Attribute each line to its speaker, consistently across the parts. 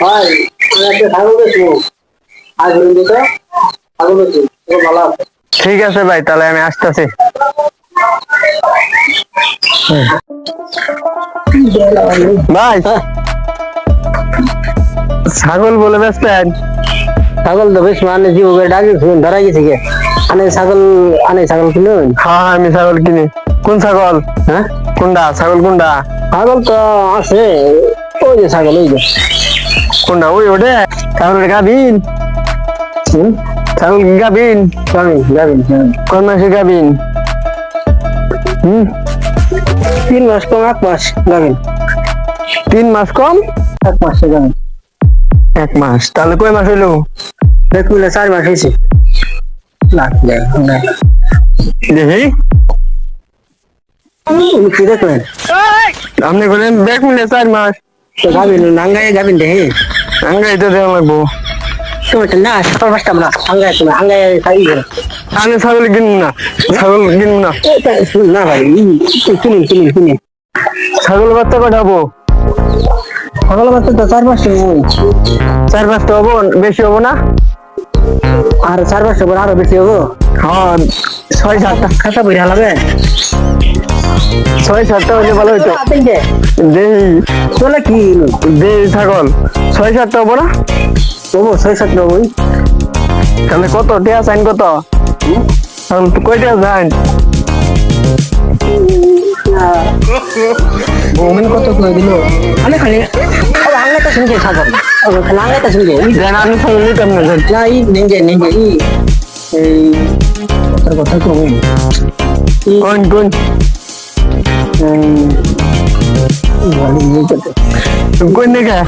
Speaker 1: ভাই আমি একটা ছাগল বেচবো। আজ পর্যন্ত তো ছাগল বেচবো, তো ভালো আছে।
Speaker 2: ঠিক আছে ভাই, তাহলে আমি আসতেছি। ভাই
Speaker 1: হ্যাঁ,
Speaker 2: ছাগল বলে বেচতেন?
Speaker 1: ছাগল তো বেশ মানে জীবকে ডাকি শুন ধরা গেছে গে। আনে ছাগল কিনুন।
Speaker 2: হ্যাঁ আমি ছাগল কিনি। কোন ছাগল?
Speaker 1: হ্যাঁ,
Speaker 2: কোনটা ছাগল কোনটা?
Speaker 1: ছাগল তো আছে, ওই যে ছাগল ওই যে।
Speaker 2: কোনটা ওই ওঠে? ছাগলের গাভিন?
Speaker 1: হুম,
Speaker 2: ছাগল কি গাভিন?
Speaker 1: গাভিন।
Speaker 2: কোন মাসে গাভিন? হুম,
Speaker 1: 3 মাস কম 1 মাস গাভিন।
Speaker 2: 3 মাস কম
Speaker 1: 1 মাসে গাভিন।
Speaker 2: 1 মাস, তাহলে কয় মাস হইলো?
Speaker 1: দেখ মিলে 4 মাস হয়েছে। লাখ দেখ
Speaker 2: দেখি
Speaker 1: কি দেখলেন?
Speaker 2: আপনি বলেন দেখ মিলে 4 মাস।
Speaker 1: তো গাভিন নাঙ্গাই গাভিন দেখি।
Speaker 2: আঙ্গাই তো দেওয়া লাগবো।
Speaker 1: তুমি তো না সকাল পাঁচটা আমরা আঙ্গাই খাই গেল।
Speaker 2: আমি ছাগল কিনবো না, ছাগল কিনবো না।
Speaker 1: না ভাই কিনি।
Speaker 2: ছাগল বাচ্চা পাঠাবো।
Speaker 1: সকাল পাঁচটা তো 4 মাস
Speaker 2: 4-5টা হবো, বেশি হবো না?
Speaker 1: আর 4 মাস পর আরো বেশি হবো।
Speaker 2: হ্যাঁ 6-7টা।
Speaker 1: খাতা বই হালাবে
Speaker 2: 6-7টা হলে ভালো হইতো। দেহি
Speaker 1: চলে কি
Speaker 2: দেহি ছাগল 6-7টা হবো না?
Speaker 1: হবো 6-7 বই।
Speaker 2: তাহলে কত টিয়া চাইন কত? তাহলে তো কয়টা চাইন?
Speaker 1: ওমেন কত করে দিল? আমি খালি আঙ্গাইটা শুনছে ছাগল খালি আঙ্গাইটা শুনছে
Speaker 2: জান আমি ছাগল নিতাম না জান।
Speaker 1: না ই নেঙ্গে ই এই কথার কথা কম
Speaker 2: কোন কোন কোন দেখা?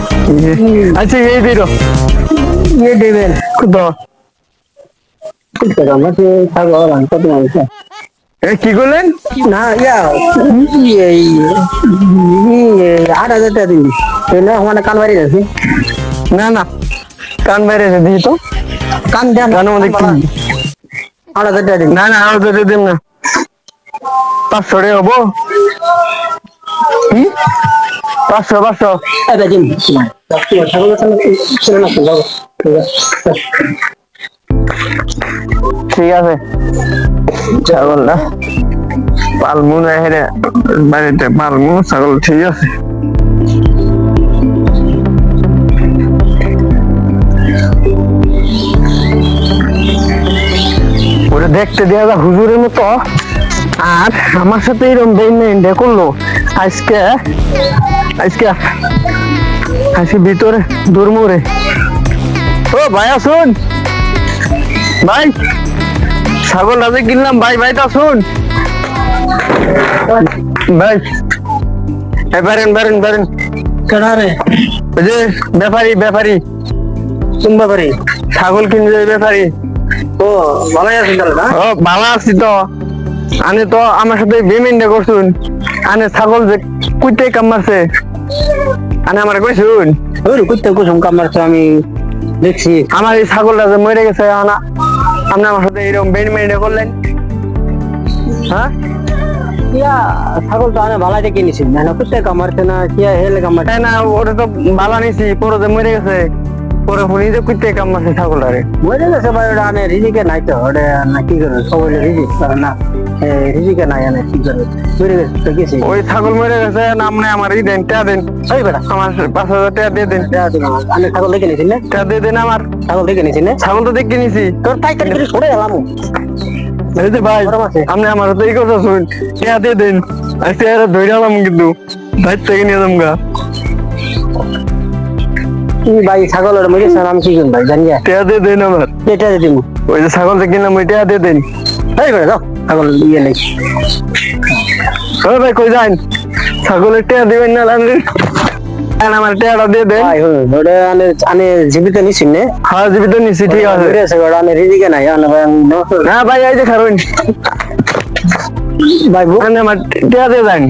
Speaker 2: আচ্ছা এই দিরো
Speaker 1: ইয়ে দেবেন
Speaker 2: কত?
Speaker 1: আমাকে ছাগল কত মানুষ
Speaker 2: কি করলেন?
Speaker 1: না ইয়া এই 8,000 টাকা দিবি না আমার কান বাড়ি যাচ্ছে
Speaker 2: না না কান বাইরে আছে দিই তো।
Speaker 1: কান দেন
Speaker 2: কানের মধ্যে কি?
Speaker 1: 8,000 টাকা দিবি
Speaker 2: না না আরো তো দিন না। 500 টাকা হবো? 500
Speaker 1: এটা দিন ছাগল ছিল না যাবো
Speaker 2: ঠিক আছে। ছাগল না পালমু না হেরে বাড়িতে পালমু ছাগল, ঠিক আছে। ওটা দেখতে দেওয়া যা হুজুরের মতো, আর আমার সাথে এরকম বেইনটা করলো। আজকে আজকে আজকে ভিতরে দুর্মুরে। ও ভাই আসুন ভাই, ছাগল রাজে কিনলাম ভাই, ভাই আসুন ভাই। বারেন বারেন বারেন
Speaker 1: কেনা রে
Speaker 2: ওই যে ব্যাপারী
Speaker 1: কোন ব্যাপারে
Speaker 2: ছাগল কিনবে ব্যাপারী।
Speaker 1: ও ভালোই আছেন তাহলে না
Speaker 2: ও ভালো আছি তো। আনে তো আমার সাথে বেমেন্ডা করছুন। আনে ছাগল যে কুইতে কাম মারছে, আনে আমার কইছুন
Speaker 1: ওই কুত্তে কুসুম কামার তো আমি দেখছি
Speaker 2: আমার এই ছাগলটা যে মরে গেছে না, আপনি আমার সাথে এরকম বেমেন্ডা করলেন। হ্যাঁ
Speaker 1: ইয়া ছাগল তো আমি ভালো দেখে নিছি না কুত্তে কামারছে না কিয়া হেলে কামারছে
Speaker 2: তাই না, ওটা তো ভালো নিছি, পরে যে মরে গেছে পরে শুনি যে কুইতে কাম মারছে ছাগলটারে।
Speaker 1: মরে গেছে ভাই ওটা আনে রিজিকে নাই তো ওটা না কি করে সবাই রিজিক করে না রিজিকে নাই আনে কি করে মরে গেছে তো গেছে
Speaker 2: ওই ছাগল মরে গেছে, নামনে আমার ই দেন, টাকা দেন।
Speaker 1: ওই বেটা
Speaker 2: আমার 5,000 টাকা দিয়ে দেন।
Speaker 1: আমি ছাগল দেখে নিছি না
Speaker 2: টাকা দিয়ে দেন আমার।
Speaker 1: ছাগল দেখে নিছি না
Speaker 2: ছাগল তো দেখে নিছি।
Speaker 1: তোর তাই তাই করে ছড়ে গেলাম
Speaker 2: এই যে ভাই
Speaker 1: গরম আছে।
Speaker 2: আপনি আমার তো এই কথা শুন, টাকা দিয়ে দেন। আজকে এরা ধরে আলাম কিন্তু ভাই থেকে নিয়ে যাম গা।
Speaker 1: তুই ভাই ছাগল ওর মরে গেছে আমি কি করব ভাই জানিয়া
Speaker 2: টাকা দিয়ে দেন আমার।
Speaker 1: এটা দিমু
Speaker 2: ওই যে ছাগল যে কিনলাম ওই টাকা দিয়ে দেন।
Speaker 1: এই বেটা যাও ছাগল ইয়ে নেই
Speaker 2: ও ভাই কই যান? ছাগলের টাকা দিবেন না জানেন? আমার টাকাটা দিয়ে দেন।
Speaker 1: ভাই ওটা আনে আনে জীবিত নিছি না
Speaker 2: হ্যাঁ জীবিত নিচ্ছি, ঠিক আছে।
Speaker 1: মরে গেছে ওটা আনে রিজিকে নাই আনে ভাই আমি
Speaker 2: না ভাই এই যে খারুন
Speaker 1: ভাই
Speaker 2: আপনি আমার টাকা দিয়ে যান।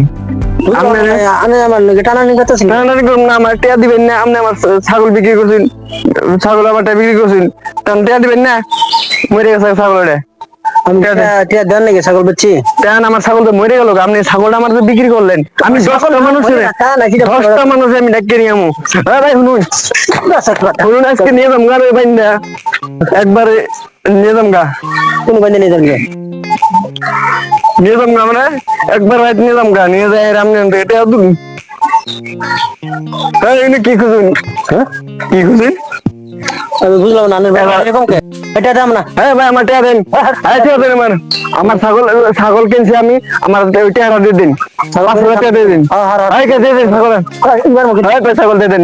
Speaker 1: আনে আমার লগে টানা নিয়ে গেছে
Speaker 2: না না করুন না, আমার টাকা দিবেন না। আপনি আমার ছাগল বিক্রি করছেন, ছাগল আমার বিক্রি করছেন, তখন টাকা দিবেন না। মরে গেছে ছাগলটা।
Speaker 1: আমি টিয়া দেন নাকি ছাগল বেচছি?
Speaker 2: দেন আমার ছাগল তো মরে গেল, আপনি ছাগলটা আমার তো বিক্রি করলেন। আমি 10টা মানুষের
Speaker 1: তা নাকি রে?
Speaker 2: 10টা মানুষ আমি ডাকিয়ে নিয়ে আমু। ভাই শুনুন শুনুন, আজকে নিয়ে যাম গা রে ভাই না, একবারে নিয়ে যাম গা,
Speaker 1: কোন বান্ধে নিয়ে যাবেন?
Speaker 2: নিয়ে যাম গা মানে একবার রাত নিয়ে যাম গা, নিয়ে যাই রামনে এটা দুন। হ্যাঁ এনে কি খুঁজুন?
Speaker 1: হ্যাঁ
Speaker 2: কি খুঁজুন?
Speaker 1: আমি বুঝলাম না, এরকম কে? এটা দাম না।
Speaker 2: হ্যাঁ ভাই আমার টিয়া দেন, হ্যাঁ টিয়া দেন আমার, আমার ছাগল কিনছি আমি, আমার টিয়াটা দিয়ে দিন, 5,000 টাকা দিয়ে দিন। হ্যাঁ দিয়ে দিন ছাগল, হ্যাঁ ছাগল দিয়ে দিন।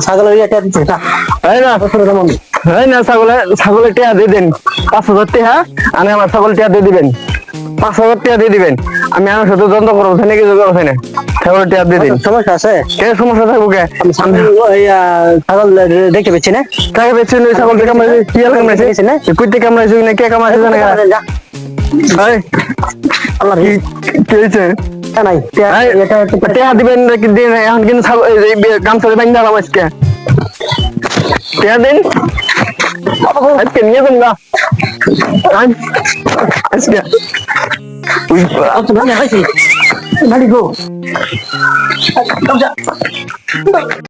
Speaker 1: ছাগল এটা দিচ্ছে না।
Speaker 2: হ্যাঁ না হ্যাঁ না ছাগলের টিয়া দিয়ে দিন, 5,000 টাকা, আমি আমার ছাগল টিয়া দিয়ে দিবেন, 5,000 টাকা দিয়ে দিবেন। আমি আমার সাথে দ্বন্দ্ব করবো নাকি ওখানে, ছাগলের টিয়া দিয়ে দিন।
Speaker 1: সমস্যা আছে?
Speaker 2: কে সমস্যা থাকবো কে?
Speaker 1: ছাগল দেখতে পেয়েছি না।
Speaker 2: কাকে বেচছেন ওই ছাগলটা? কামড়াইছে কি আর কামড়াইছে না? কুইতে কামড়াইছে না কে কামড়াইছে জানে না? এই
Speaker 1: আল্লাহ
Speaker 2: কি কি হইছে?
Speaker 1: নাই এটা
Speaker 2: টিয়া দিবেন নাকি দিন? এখন কিন্তু গামছা দিয়ে বান্ধা আজকে টিয়া দিন, আজকে নিয়ে যান না আজকে
Speaker 1: ভালো হয়েছে। ভালো গো।